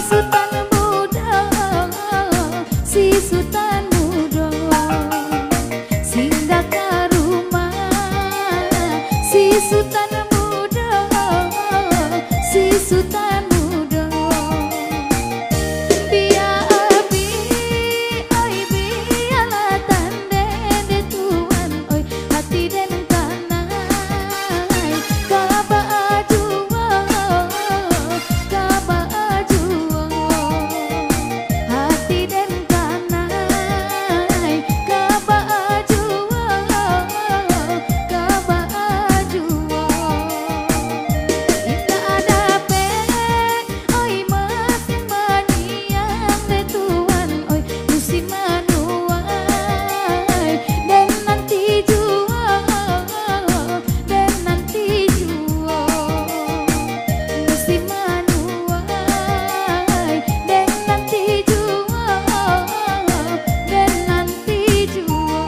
sultan muda, si sultan muda, singgah ke rumah si sultan muda, si sultan muda. Biar abi, oi biarlah tanda de tuan, oi hati dan kanai, kaba ajua, kaba ajua, hati dan kanai, kaba ajua, kaba ajua. Kita ada pe, oi mesin maniang de tuan, oi musim manuai, dan nanti jua, dan nanti jua, musim manuai, dan nanti jua, dan nanti jua.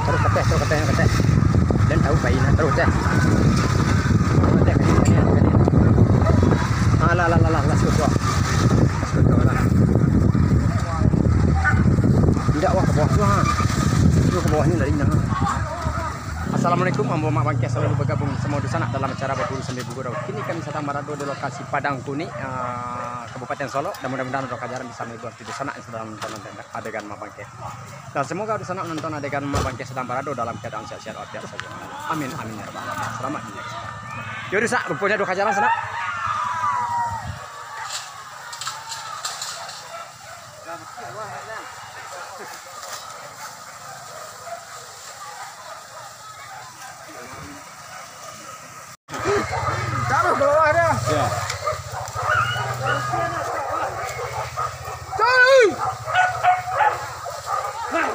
Terus kete. Dan tahu bayi nak terus deh. Kete. Lah, lasut lah. Tidak wah ke bawah tu ha. Itu ke bawah ni lari nah. Assalamualaikum, Ambo Mak Bangkes selalu bergabung semua di sana dalam acara berburu sambil bergurau. Kini kami sedang berada di lokasi Padang Kuni, Kabupaten Solo, dan mudah-mudahan Roka Jaran bisa menghibur di sana yang sedang menonton adegan Mak Bangkes. Dan semoga di sana menonton adegan Mak Bangkes sedang berada dalam keadaan sehat-sehat walafiat saja. Amin amin ya rabbal alamin. Selamat menyaksikan. Yaudah sak, rupanya Roka Jaran sana. Taruh ke bawah dah. Ya. Cai. Nah.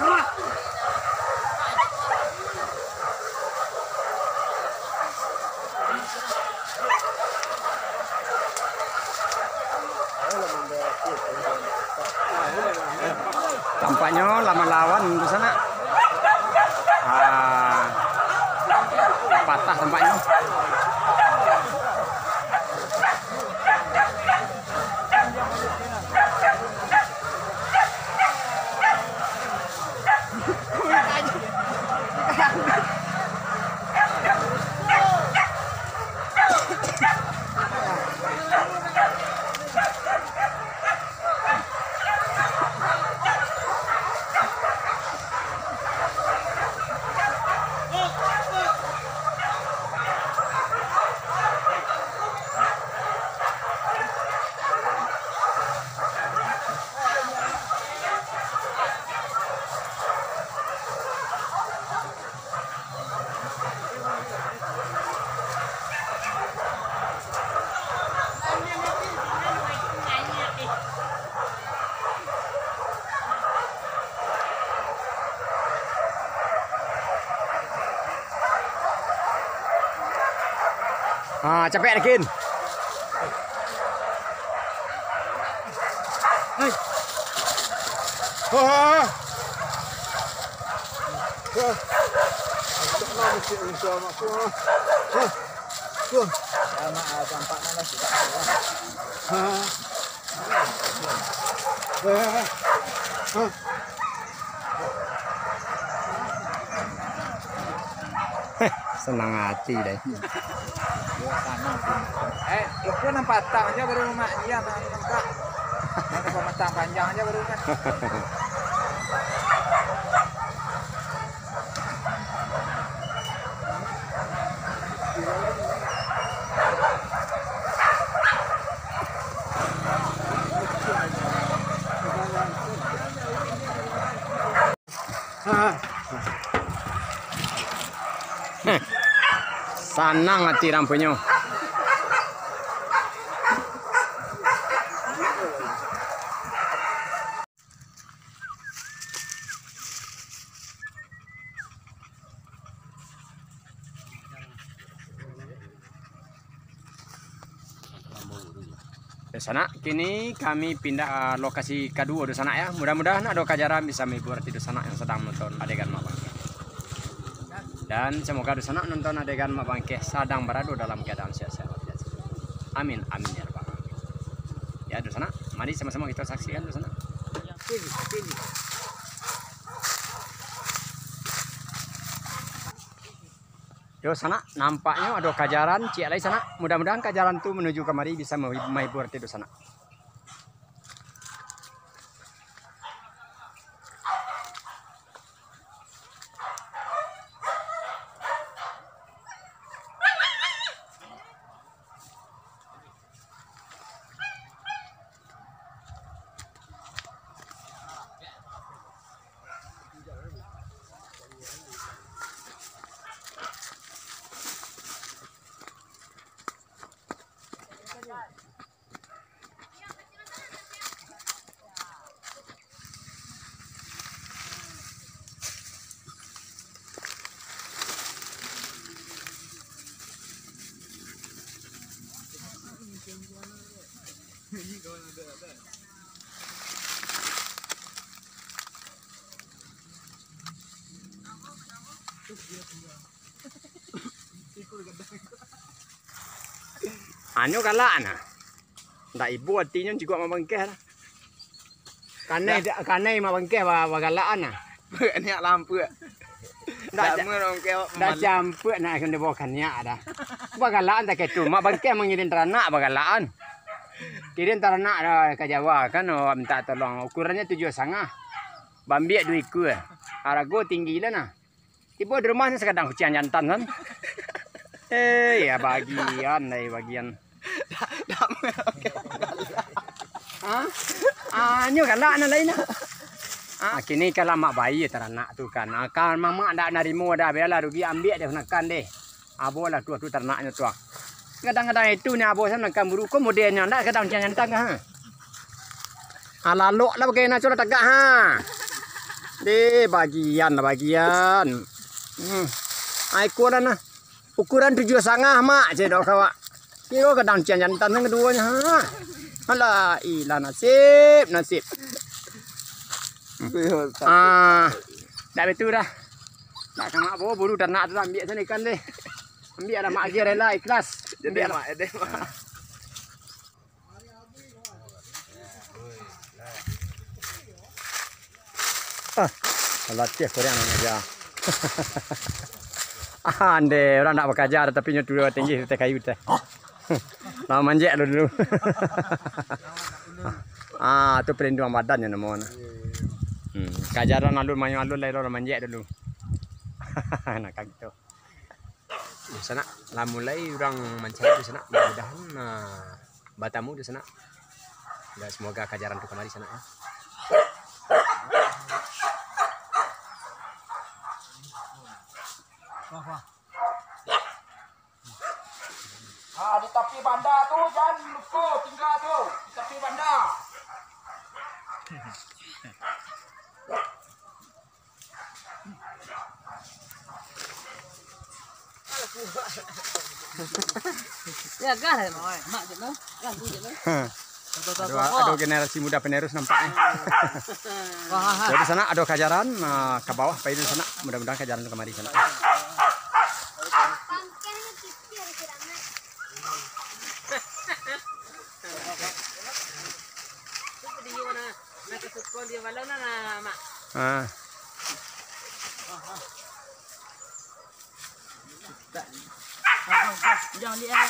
Tampaknya lama lawan di sana. Patah tampaknya. Capek Kin. Hai. Wah. Wah. Tak mesti sama aku. Wah. Wah. Sama tampaknya lah sudah. Senang hati deh. Lu nampak patang aja baru mak dia nampak. Nampak matang panjang aja baru kan. Sanang hati rampunya. sana. Kini kami pindah lokasi kedua di sana ya. Mudah-mudahan ada kajaran bisa menghibur di sana yang sedang menonton adegan Mak Bangke. Dan semoga di sana nonton adegan Mak Bangke sedang berada dalam keadaan sehat-sehat. Amin, amin ya Rabbal Alamin. Ya di sana, mari sama-sama kita saksikan di sana. Di sana nampaknya ada kajaran cik lagi sana. Mudah-mudahan kajaran tu menuju kemari bisa menghibur di sana. Anu kalaan ah. Ndak ibu artinya juga Mak Bangke lah. Kanai Mak Bangke bagalaan ah. Ini lampu. Ndak campur nak kena bawa kanyak dah. Bagalaan tak ketu. Mak Bangke mengirim teranak bagalaan. Kirim teranak dah ke Jawa kan minta tolong. Ukurannya 7,5. Bambiak 2 ekor. Harga tinggi lah nah. Tiba di rumahnya sekadang kucian jantan kan. Ya bagian. Nyo galak na lain. Kini kalau mak bayi teranak tu kan. Kalau mama ndak narimo dah biarlah rugi ambil dia nakan deh. Abo lah tu ternaknya tu. Kadang-kadang itu ni abo sana kan buru kemudiannya ndak kadang jantan ha. Lalu lah bagaimana cara tegak ha. Deh bagian. Ukuran 7,5 mak je dok kawak. Kira kadang jantan yang keduanya ha. Alah, ilah nasib. Dah betul dah. Tak sama abo buru ternak tu ambil sana ikan deh. Ambil ada mak dia rela ikhlas. Jadi mak. Latih Korea aja. Ande orang nak bekerja tapi nyotu tinggi teh kayu teh. Lama manjek dulu. Tu pelindung badannya namanya. Kajaran alun lah orang manjek dulu. Nak gitu. Di sana lah mulai orang mencari di sana. Mudah-mudahan batamu di sana. Dan semoga kajaran tu kemari sana ya. Di tepi banda tu jangan lupa tinggal tu. Di tepi banda. Ya gah mak je noh. Ganggu je noh. Ada generasi muda penerus nampaknya. Jadi sana ada kajaran ke bawah, pergi di sana. Mudah-mudahan kajaran kemari sana. Jangan lihat.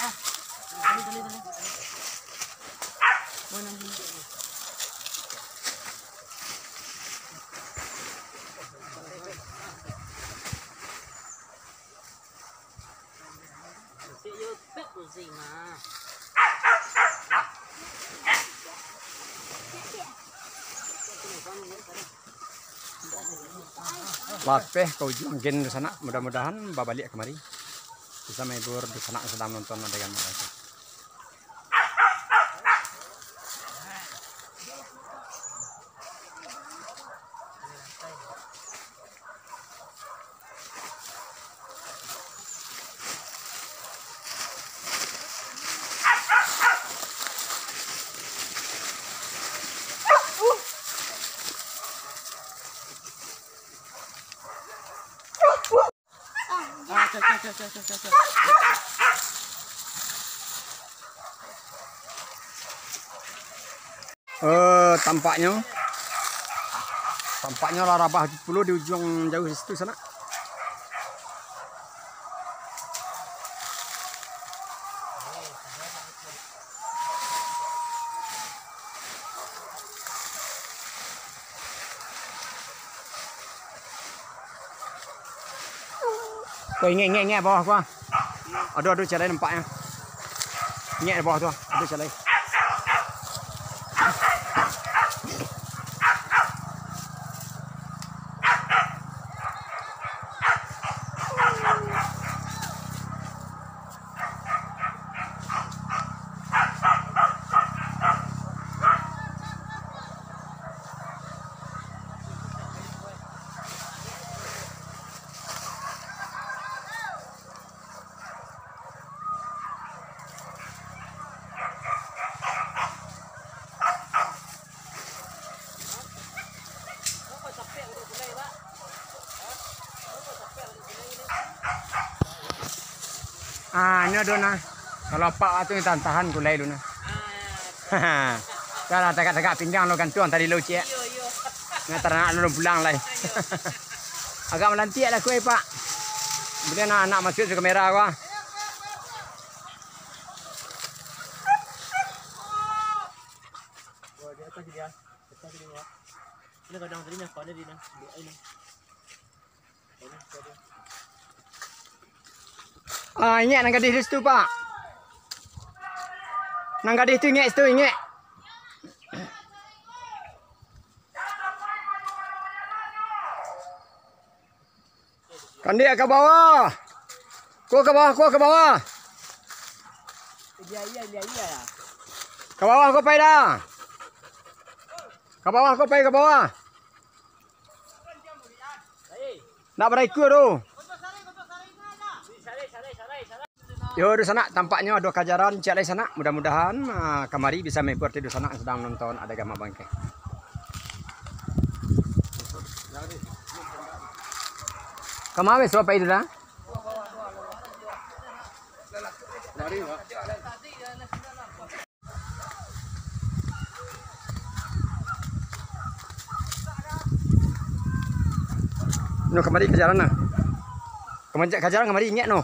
Lapeh kau jungkin di sana. Mudah-mudahan babalik kemari bisa menghibur di sana sedang nonton adegan mereka. Tampaknya larabah dulu di ujung jauh situ sana. Kau ingat bawah gua. Aduh calai nampaknya. Ingat bawah tu. Aduh calai. Ini ada nah. Kalau pak tu tahan kulai dulu nah. Kalau tegak-tegak pinggang lo gantuan tadi lo cek. Nggak ternak lo pulang lah. Agak melantik lah kue pak. Kemudian anak masuk ke kamera gua. Di atas dia. Ini kadang tadi nak pada dia nak. Ingat nang gadis situ pak. Nang gadis tu ingat situ ingat. Kandik ke bawah. Kau ke bawah. Iya. Ke bawah kau pergi dah. Ke bawah. Nak berikut tu. Yo di sana tampaknya ada kajaran cek di sana. Mudah-mudahan kamari bisa mengikuti di sana sedang menonton ada gamak bangkai. Kamari siapa itu dah? No kamari kajaran nah. Kajaran kamari ingat no.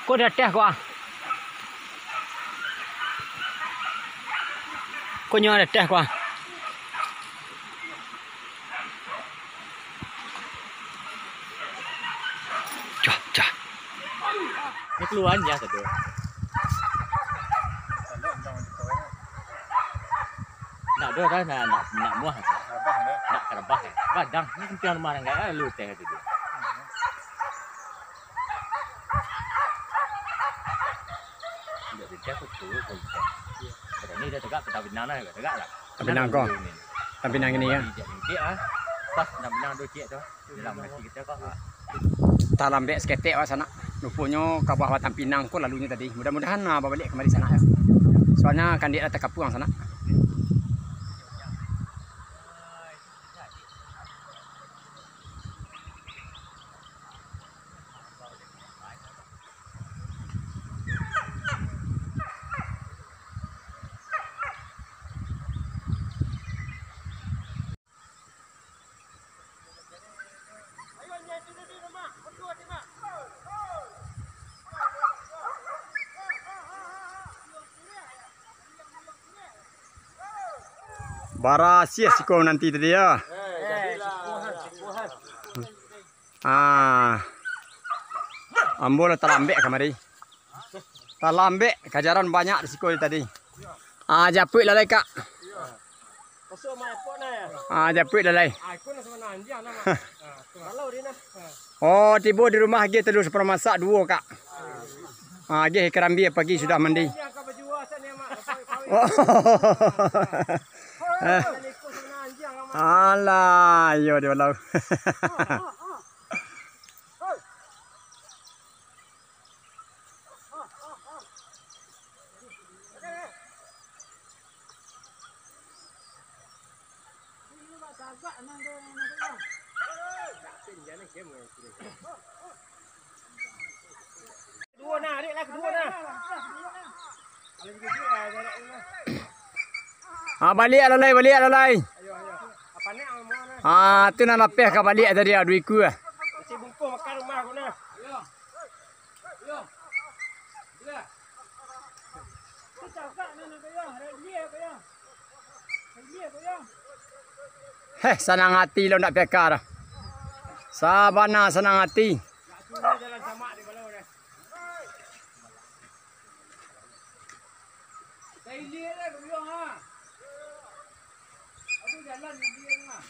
Kau dah teh kau? Kau nyawa dah teh kau? Cah. Ini keluar je satu. Nak dua dah nak muah. Nak kerabah. Kadang ni kempian rumah orang lu teh tu. Dia aku tu pun. Ini dah tegak kita benang lah, tegak lah. Benang kau. Benang ini ya. Dia pas nak benang dua cek tu. Dalam nasi kita kau. Tak lambek seketek sana. Rupanya ke bawah Batang Pinang kau lalunya tadi. Mudah-mudahan balik kemari sana ya. Soalnya kan dia tak kapuang sana. Bara sia siko nanti tadi ya. Ambo lah terlambek kamari. Terlambek kajaran banyak di sekolah tadi. Japuk lalai kak. Japuk lalai. Oh, tiba di rumah dia terus permasak dua kak. Dia kerambi pagi sudah mandi. Oh. Alah, yo dia lalu. Kedua nah, adik lah kedua nah. Balik lalai, balik lalai. Ayo. Apa ni mau nah? Tu nak lapeh ke balik tadi ada iku. Si bungkus makan rumah aku nah. Yo. Bila. Kita kat mana kaya? Dia kaya. Dia kaya. Senang hati lo nak pekar. Sabana senang hati. Jalan sama di balau dah. Saya lihat lah kau ha. Aku jalan dia mah.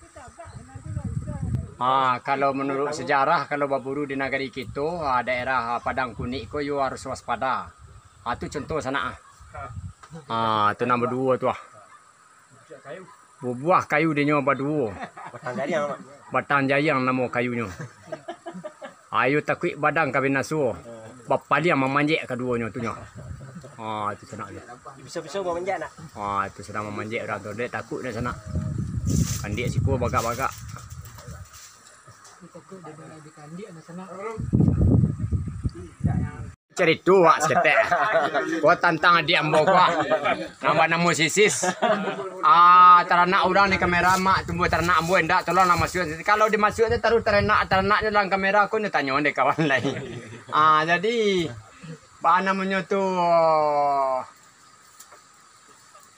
Kita kat nanti lah. Kalau menurut sejarah kalau berburu di negeri kita, daerah Padang Kunik ko you harus waspada. Tu contoh sana. Tu nombor 2 tu. Buah kayu dia nyoba 2. Batang jayang nama kayunya. Ayu takut badang kabin nasu. Bapa dia memanjek keduanya tu nya. Itu sana dia. Bisa-bisa memanjat nak. Itu sedang memanjek orang tu. Dia takut dia sana. Kan dia siku bagak-bagak. Cerita wak seketek. Kau tantang adik ambo gua. Nama sisis. Teranak orang di kamera mak tumbuh teranak ambo ndak tolong lah masuk. Kalau dimasuk tu taruh teranaknya dalam kamera aku ni tanya ondek kawan lain. Jadi apa namanya tu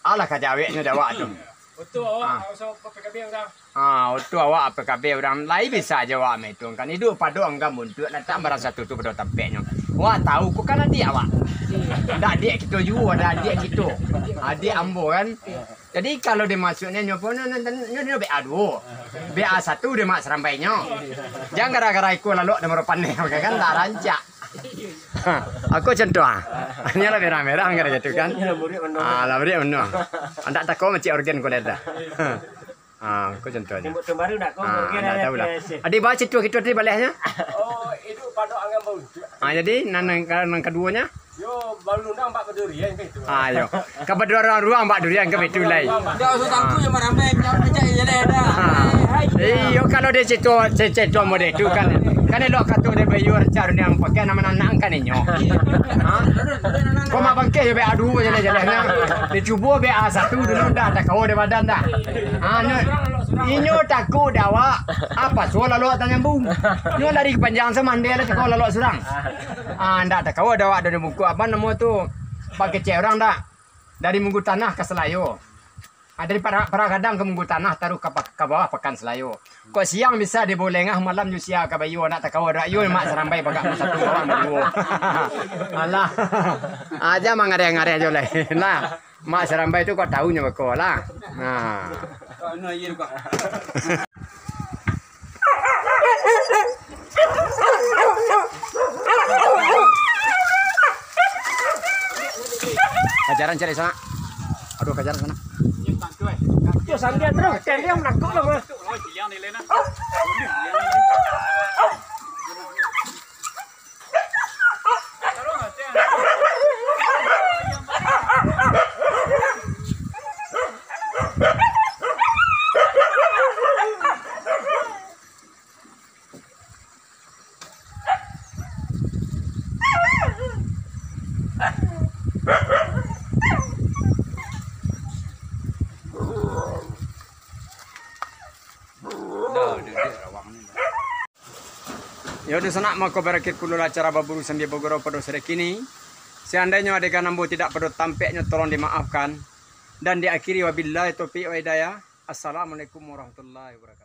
alah kajaweknya dawak tu. Betul awak usah PKB orang. Itu awak PKB orang lain bisa aja awak itu kan hidup pada orang kampung tu letak barang satu tu pada tempatnya. Wah tahu ku kan adik awak. Dak adik kita juga ada adik kita. Adik ambo kan. Jadi kalau dia masuknya nyopo nyo BA2. BA1 dia mak serambainya. Jangan gara-gara ikut lalu dia merupakan kan tak rancak. Aku contoh hanya lah merah-merah enggak gitu kan. Lah beri menang. Anda tak kau macam organ kau dah. Aku contohnya. Tembok baru nak kau organ ada tahu lah. Adik baca kita tadi baliknya. Itu pada angam bau. Jadi nang keduanya Yo baru undang 4 durian ke itu. Yo. Kebetulan orang ruang 4 durian ke betul lai. Dah usah tangku yang ramai macam je dah. Iyo kalau dia ceto model itu kan. Kan elok kata dia bayu recar ni yang pakai nama anak kan inyo. Kau mak bangke je BA2 jalan-jalannya. Dia cuba BA1 dulu dah tak kau dia badan dah. Inyo takut dah awak. Apa soal lalu tanya bung. Inyo lari ke panjang semandai lah kau lalu surang. Ndak tak kau dah awak dari buku apa nama tu pakai cek orang dah dari Munggu Tanah ke Selayo. Dari para kadang ke Munggu Tanah taruh ke bawah Pekan Selayo. Kok siang bisa di Bolengah malam Yusia ke Bayu nak tak kau ada ayu mak serambai bagak satu orang berdua. Alah. Aja mangare-ngare aja lah. Mak serambai tu kau tahunya kau lah. Kau ayu kau. Kajaran cari sana. Aduh kajaran sana. Yo sangga terus, dia menakut lah mas. Ya udah sana mau kau berakhir puluh acara berburu sambil bergurau pada sore kini. Seandainya adegan ambo tidak perlu tampaknya tolong dimaafkan dan diakhiri wabillahi taufiq wa hidayah. Assalamualaikum warahmatullahi wabarakatuh.